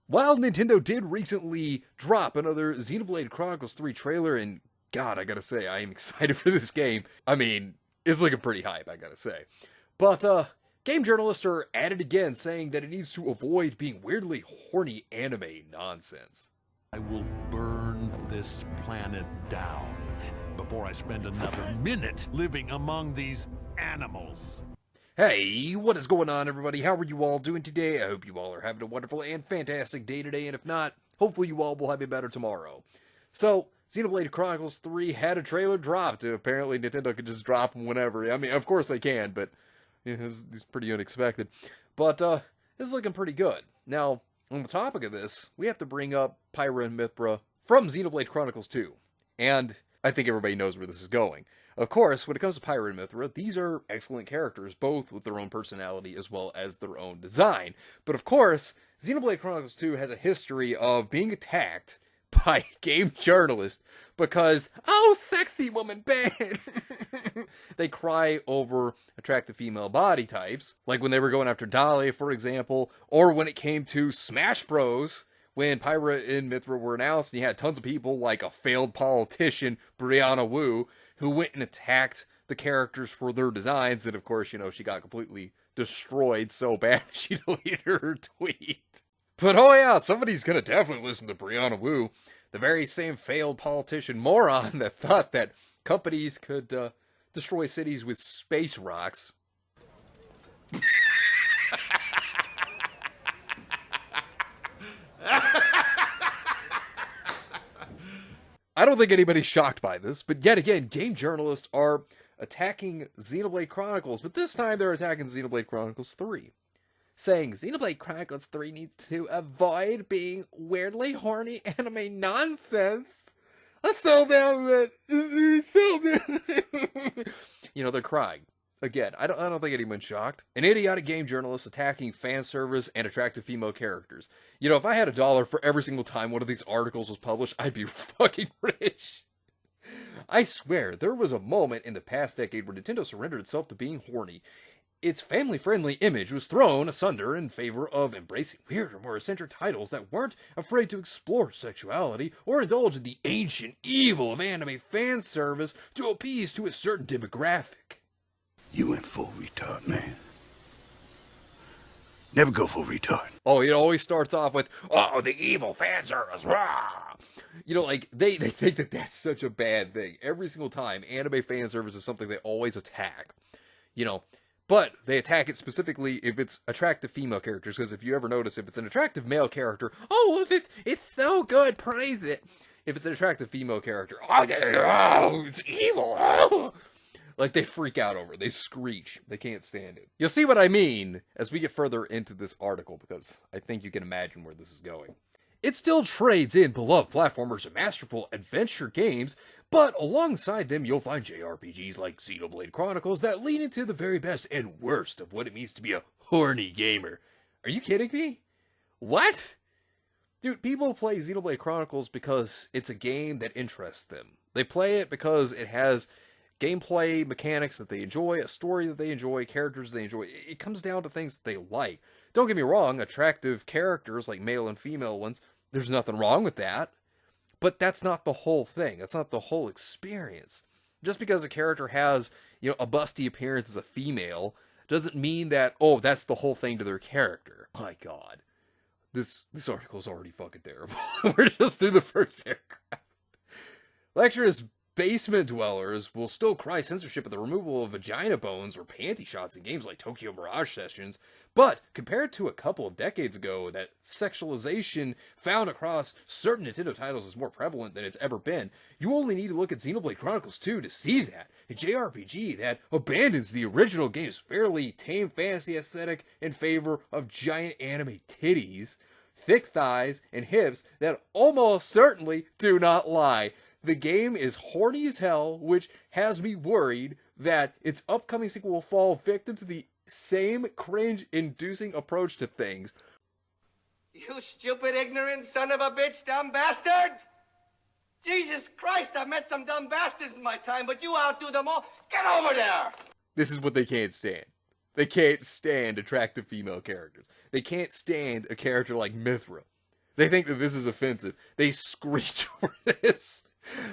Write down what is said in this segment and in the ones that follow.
While Nintendo did recently drop another Xenoblade Chronicles 3 trailer, and God, I gotta say, I am excited for this game. I mean, it's looking pretty hype, I gotta say. But, game journalists are at it again, saying that it needs to avoid being weirdly horny anime nonsense. I will burn this planet down before I spend another minute living among these animals. Hey, what is going on, everybody? How are you all doing today? I hope you all are having a wonderful and fantastic day today, and if not, hopefully you all will have a better tomorrow. So, Xenoblade Chronicles 3 had a trailer dropped. Apparently, Nintendo could just drop them whenever. I mean, of course they can, but it was pretty unexpected. But, it's looking pretty good. Now, on the topic of this, we have to bring up Pyra and Mithra from Xenoblade Chronicles 2. And I think everybody knows where this is going. Of course, when it comes to Pyra and Mithra, these are excellent characters, both with their own personality as well as their own design. But of course, Xenoblade Chronicles 2 has a history of being attacked by game journalists because, oh, sexy woman, bad. They cry over attractive female body types, like when they were going after Dale, for example, or when it came to Smash Bros., when Pyra and Mithra were announced, and you had tons of people, like a failed politician, Brianna Wu, who went and attacked the characters for their designs, and of course, you know, she got completely destroyed so bad that she deleted her tweet. But oh yeah, somebody's gonna definitely listen to Brianna Wu, the very same failed politician moron that thought that companies could destroy cities with space rocks. I don't think anybody's shocked by this, but yet again, game journalists are attacking Xenoblade Chronicles, but this time they're attacking Xenoblade Chronicles 3. Saying Xenoblade Chronicles 3 needs to avoid being weirdly horny anime nonsense. Let's sell down with it. You know, they're crying. Again, I don't think anyone's shocked. An idiotic game journalist attacking fan service and attractive female characters. You know, if I had $1 for every single time one of these articles was published, I'd be fucking rich. I swear, there was a moment in the past decade where Nintendo surrendered itself to being horny. Its family-friendly image was thrown asunder in favor of embracing weirder, more eccentric titles that weren't afraid to explore sexuality or indulge in the ancient evil of anime fan service to appease to a certain demographic. You went full retard, man. Never go full retard. Oh, it always starts off with, oh, the evil fan service, rah! You know, like, they think that that's such a bad thing. Every single time, anime fan service is something they always attack. You know, but they attack it specifically if it's attractive female characters, because if you ever notice, if it's an attractive male character, oh, it's so good, praise it. If it's an attractive female character, oh it's evil, oh! Like, they freak out over it. They screech. They can't stand it. You'll see what I mean as we get further into this article, because I think you can imagine where this is going. It still trades in beloved platformers and masterful adventure games, but alongside them you'll find JRPGs like Xenoblade Chronicles that lean into the very best and worst of what it means to be a horny gamer. Are you kidding me? What? Dude, people play Xenoblade Chronicles because it's a game that interests them. They play it because it has gameplay mechanics that they enjoy, a story that they enjoy, characters they enjoy. It comes down to things that they like. Don't get me wrong, attractive characters like male and female ones, there's nothing wrong with that. But that's not the whole thing. That's not the whole experience. Just because a character has, you know, a busty appearance as a female doesn't mean that, oh, that's the whole thing to their character. My God. This article is already fucking terrible. We're just through the first paragraph. Lecturers basement dwellers will still cry censorship at the removal of vagina bones or panty shots in games like Tokyo Mirage Sessions, but compared to a couple of decades ago, that sexualization found across certain Nintendo titles is more prevalent than it's ever been. You only need to look at Xenoblade Chronicles 2 to see that. A JRPG that abandons the original game's fairly tame fantasy aesthetic in favor of giant anime titties, thick thighs, and hips that almost certainly do not lie. The game is horny as hell, which has me worried that its upcoming sequel will fall victim to the same cringe-inducing approach to things. You stupid, ignorant son of a bitch, dumb bastard! Jesus Christ, I've met some dumb bastards in my time, but you outdo them all. Get over there! This is what they can't stand. They can't stand attractive female characters. They can't stand a character like Mithra. They think that this is offensive. They screech over this.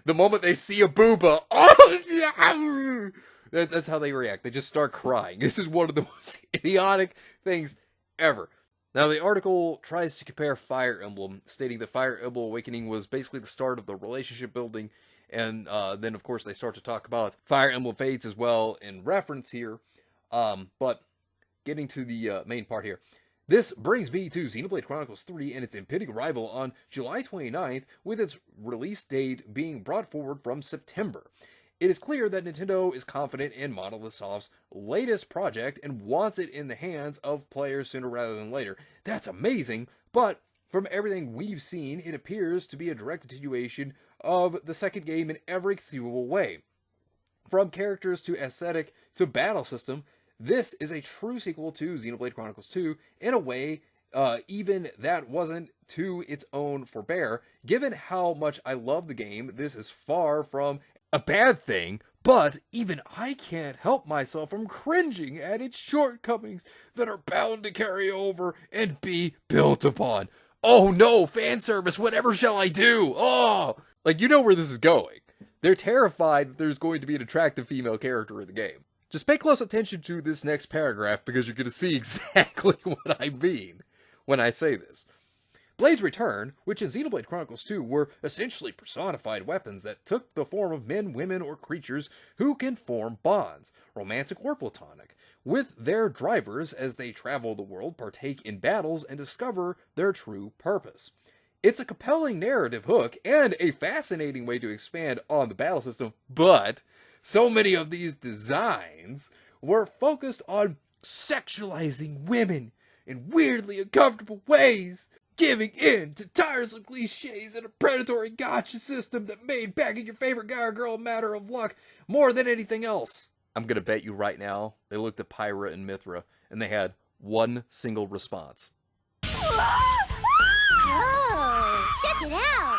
The moment they see a booba, oh, that's how they react. They just start crying. This is one of the most idiotic things ever. Now, the article tries to compare Fire Emblem, stating that Fire Emblem Awakening was basically the start of the relationship building, and then, of course, they start to talk about Fire Emblem Fates as well in reference here. But getting to the main part here. This brings me to Xenoblade Chronicles 3 and its impending arrival on July 29th, with its release date being brought forward from September. It is clear that Nintendo is confident in Monolith Soft's latest project and wants it in the hands of players sooner rather than later. That's amazing, but from everything we've seen, it appears to be a direct continuation of the second game in every conceivable way. From characters to aesthetic to battle system, this is a true sequel to Xenoblade Chronicles 2 in a way even that wasn't to its own forbear. Given how much I love the game, this is far from a bad thing, but even I can't help myself from cringing at its shortcomings that are bound to carry over and be built upon. Oh no, fan service, whatever shall I do? Oh! Like, you know where this is going. They're terrified that there's going to be an attractive female character in the game. Just pay close attention to this next paragraph because you're going to see exactly what I mean when I say this. Blades return, which in Xenoblade Chronicles 2 were essentially personified weapons that took the form of men, women, or creatures who can form bonds, romantic or platonic, with their drivers as they travel the world, partake in battles, and discover their true purpose. It's a compelling narrative hook and a fascinating way to expand on the battle system, but so many of these designs were focused on sexualizing women in weirdly uncomfortable ways, giving in to tiresome cliches and a predatory gotcha system that made backing your favorite guy or girl a matter of luck more than anything else. I'm gonna bet you right now, they looked at Pyra and Mithra, and they had one single response. Oh, check it out!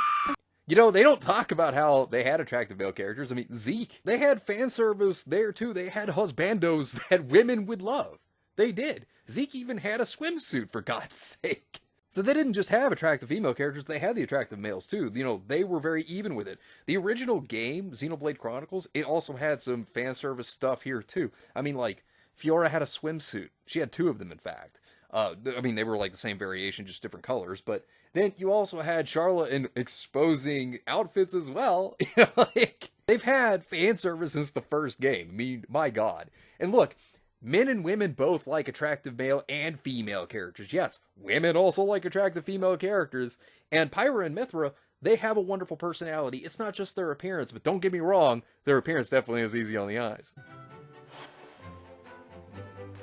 You know, they don't talk about how they had attractive male characters. I mean, Zeke, they had fan service there too. They had husbandos that women would love. They did. Zeke even had a swimsuit, for God's sake. So they didn't just have attractive female characters, they had the attractive males too. You know, they were very even with it. The original game, Xenoblade Chronicles, it also had some fan service stuff here too. I mean, like, Fiora had a swimsuit. She had two of them, in fact. I mean, they were like the same variation, just different colors, but then you also had Charlotte in exposing outfits as well. You know, like, they've had fan service since the first game. I mean, my God. And look, men and women both like attractive male and female characters. Yes, women also like attractive female characters. And Pyra and Mithra, they have a wonderful personality. It's not just their appearance, but don't get me wrong, their appearance definitely is easy on the eyes.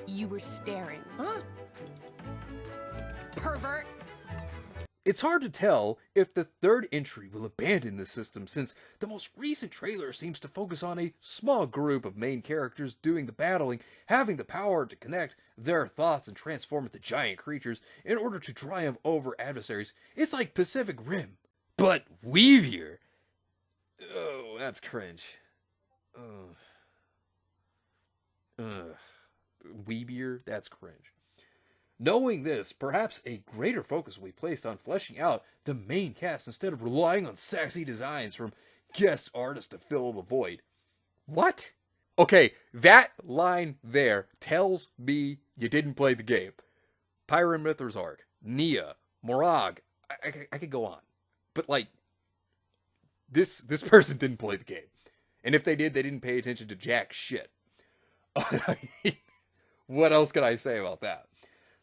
You were staring. Huh? Pervert! It's hard to tell if the third entry will abandon this system, since the most recent trailer seems to focus on a small group of main characters doing the battling, having the power to connect their thoughts and transform into giant creatures in order to triumph over adversaries. It's like Pacific Rim, but Weavier. Oh, that's cringe. Weavier, that's cringe. Knowing this, perhaps a greater focus will be placed on fleshing out the main cast instead of relying on sexy designs from guest artists to fill the void. What? Okay, that line there tells me you didn't play the game. Pyra and Mithra's arc, Nia, Morag, I could go on. But like, this person didn't play the game. And if they did, they didn't pay attention to jack shit. What else can I say about that?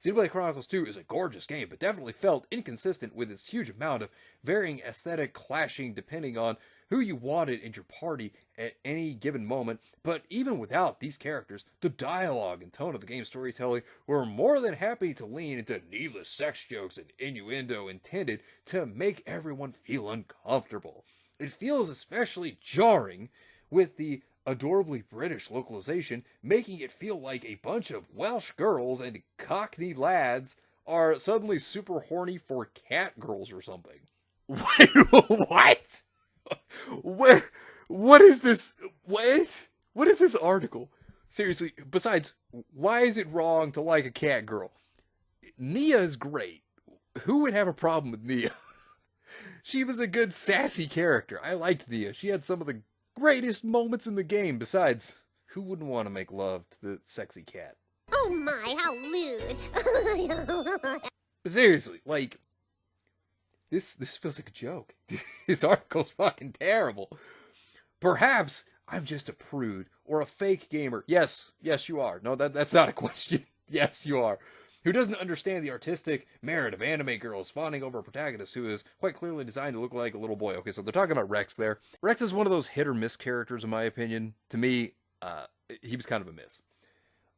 Xenoblade Chronicles 2 is a gorgeous game, but definitely felt inconsistent with its huge amount of varying aesthetic clashing depending on who you wanted in your party at any given moment. But even without these characters, the dialogue and tone of the game's storytelling were more than happy to lean into needless sex jokes and innuendo intended to make everyone feel uncomfortable. It feels especially jarring with the adorably British localization, making it feel like a bunch of Welsh girls and Cockney lads are suddenly super horny for cat girls or something. Wait, what? What is this? What is this article? Seriously, besides, why is it wrong to like a cat girl? Nia is great. who would have a problem with Nia? She was a good sassy character. I liked Nia. She had some of the greatest moments in the game. Besides, who wouldn't want to make love to the sexy cat? Oh my, how lewd. But seriously, like, this feels like a joke. This article's fucking terrible. Perhaps I'm just a prude or a fake gamer. Yes, you are. No, that's not a question. Yes, you are. Who doesn't understand the artistic merit of anime girls fawning over a protagonist who is quite clearly designed to look like a little boy. Okay, so they're talking about Rex there. Rex is one of those hit or miss characters, in my opinion. To me, he was kind of a miss.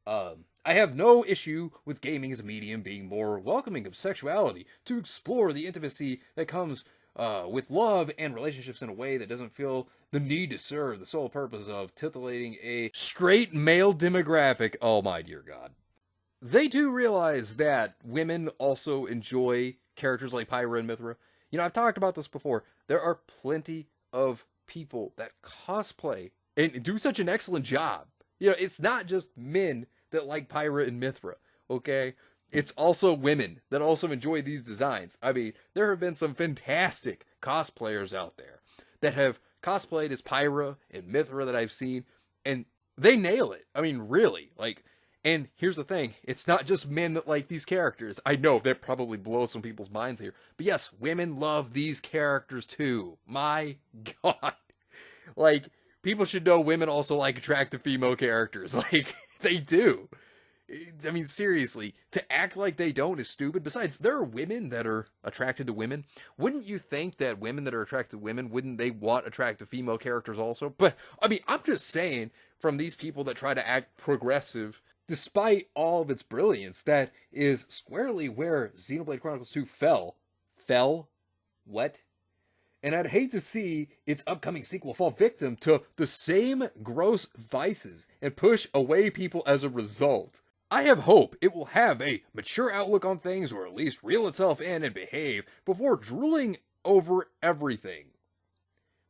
I have no issue with gaming as a medium being more welcoming of sexuality, to explore the intimacy that comes with love and relationships in a way that doesn't feel the need to serve the sole purpose of titillating a straight male demographic. Oh my dear God. They do realize that women also enjoy characters like Pyra and Mithra. You know, I've talked about this before. There are plenty of people that cosplay and do such an excellent job. You know, it's not just men that like Pyra and Mithra, okay? It's also women that also enjoy these designs. I mean, there have been some fantastic cosplayers out there that have cosplayed as Pyra and Mithra that I've seen, and they nail it. I mean, really, like... And here's the thing, it's not just men that like these characters. I know that probably blows some people's minds here. But yes, women love these characters too. My God. Like, people should know women also like attractive female characters. Like, they do. I mean, seriously, to act like they don't is stupid. Besides, there are women that are attracted to women. Wouldn't you think that women that are attracted to women, wouldn't they want attractive female characters also? But, I mean, I'm just saying, from these people that try to act progressive... Despite all of its brilliance, that is squarely where Xenoblade Chronicles 2 fell. Fell? What? And I'd hate to see its upcoming sequel fall victim to the same gross vices and push away people as a result. I have hope it will have a mature outlook on things, or at least reel itself in and behave before drooling over everything.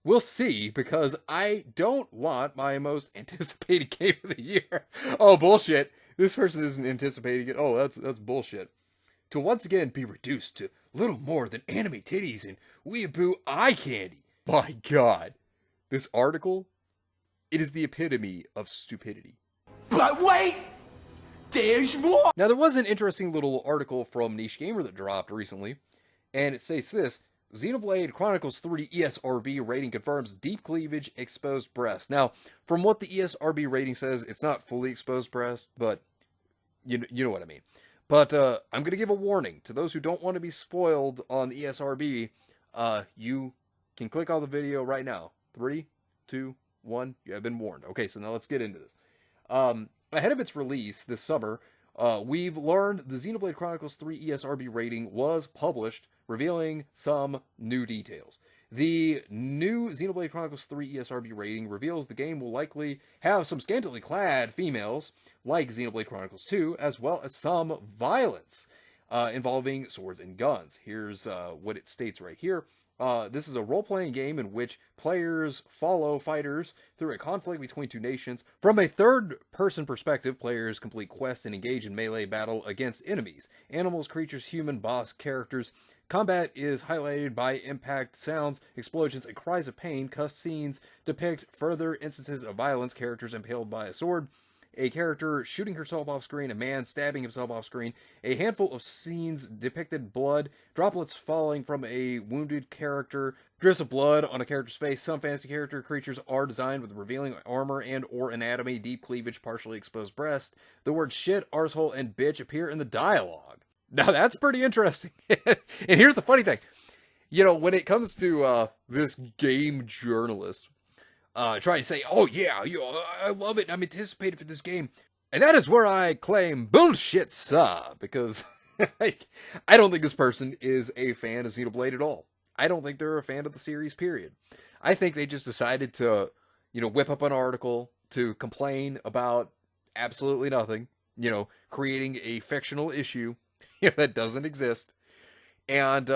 We'll see, because I don't want my most anticipated game of the year. Oh, bullshit. This person isn't anticipating it. Oh, that's bullshit. To once again be reduced to little more than anime titties and weeaboo eye candy. My God. This article, it is the epitome of stupidity. But wait! There's more! Now, there was an interesting little article from Niche Gamer that dropped recently, and it states this: Xenoblade Chronicles 3 ESRB rating confirms deep cleavage, exposed breast. Now, from what the ESRB rating says, it's not fully exposed breast, but you know what I mean. But I'm going to give a warning to those who don't want to be spoiled on the ESRB. You can click on the video right now. 3, 2, 1. You have been warned. Okay, so now let's get into this. Ahead of its release this summer, we've learned the Xenoblade Chronicles 3 ESRB rating was published, revealing some new details. The new Xenoblade Chronicles 3 ESRB rating reveals the game will likely have some scantily clad females, like Xenoblade Chronicles 2, as well as some violence involving swords and guns. Here's what it states right here. This is a role-playing game in which players follow fighters through a conflict between two nations. From a third-person perspective, players complete quests and engage in melee battle against enemies, animals, creatures, human, boss characters. Combat is highlighted by impact sounds, explosions, and cries of pain. Cutscenes depict further instances of violence, characters impaled by a sword, a character shooting herself off screen, a man stabbing himself off screen. A handful of scenes depicted blood, droplets falling from a wounded character, drifts of blood on a character's face. Some fantasy character creatures are designed with revealing armor and or anatomy, deep cleavage, partially exposed breast. The words shit, arsehole, and bitch appear in the dialogue. Now that's pretty interesting. And here's the funny thing. You know, when it comes to this game journalist trying to say, oh yeah, I love it, I'm anticipated for this game. And that is where I claim bullshit, sir, because I don't think this person is a fan of Xenoblade at all. I don't think they're a fan of the series, period. I think they just decided to, whip up an article to complain about absolutely nothing, creating a fictional issue that doesn't exist, and,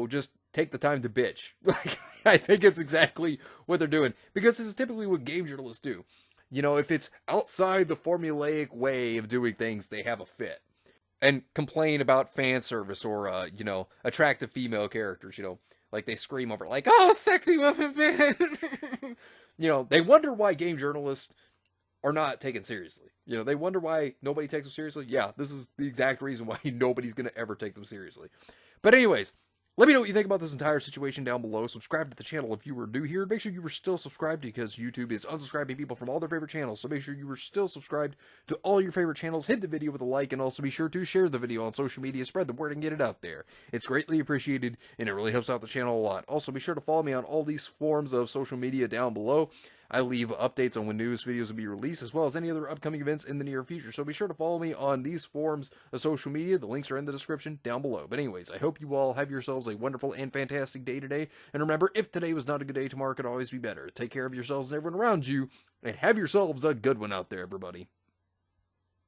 just take the time to bitch. I think it's exactly what they're doing, because this is typically what game journalists do. If it's outside the formulaic way of doing things, they have a fit. and complain about fan service or, attractive female characters, like they scream over, like, oh, sexy women, man. They wonder why game journalists are not taken seriously. They wonder why nobody takes them seriously. Yeah, this is the exact reason why nobody's going to ever take them seriously. But anyways, let me know what you think about this entire situation down below. Subscribe to the channel if you were new here. Make sure you were still subscribed because YouTube is unsubscribing people from all their favorite channels. So make sure you were still subscribed to all your favorite channels. Hit the video with a like and also be sure to share the video on social media. Spread the word and get it out there. It's greatly appreciated and it really helps out the channel a lot. Also, be sure to follow me on all these forms of social media down below. I leave updates on when news videos will be released, as well as any other upcoming events in the near future. So be sure to follow me on these forms of social media. The links are in the description down below. But anyways, I hope you all have yourselves a wonderful and fantastic day today. And remember, if today was not a good day, tomorrow could always be better. Take care of yourselves and everyone around you, and have yourselves a good one out there, everybody.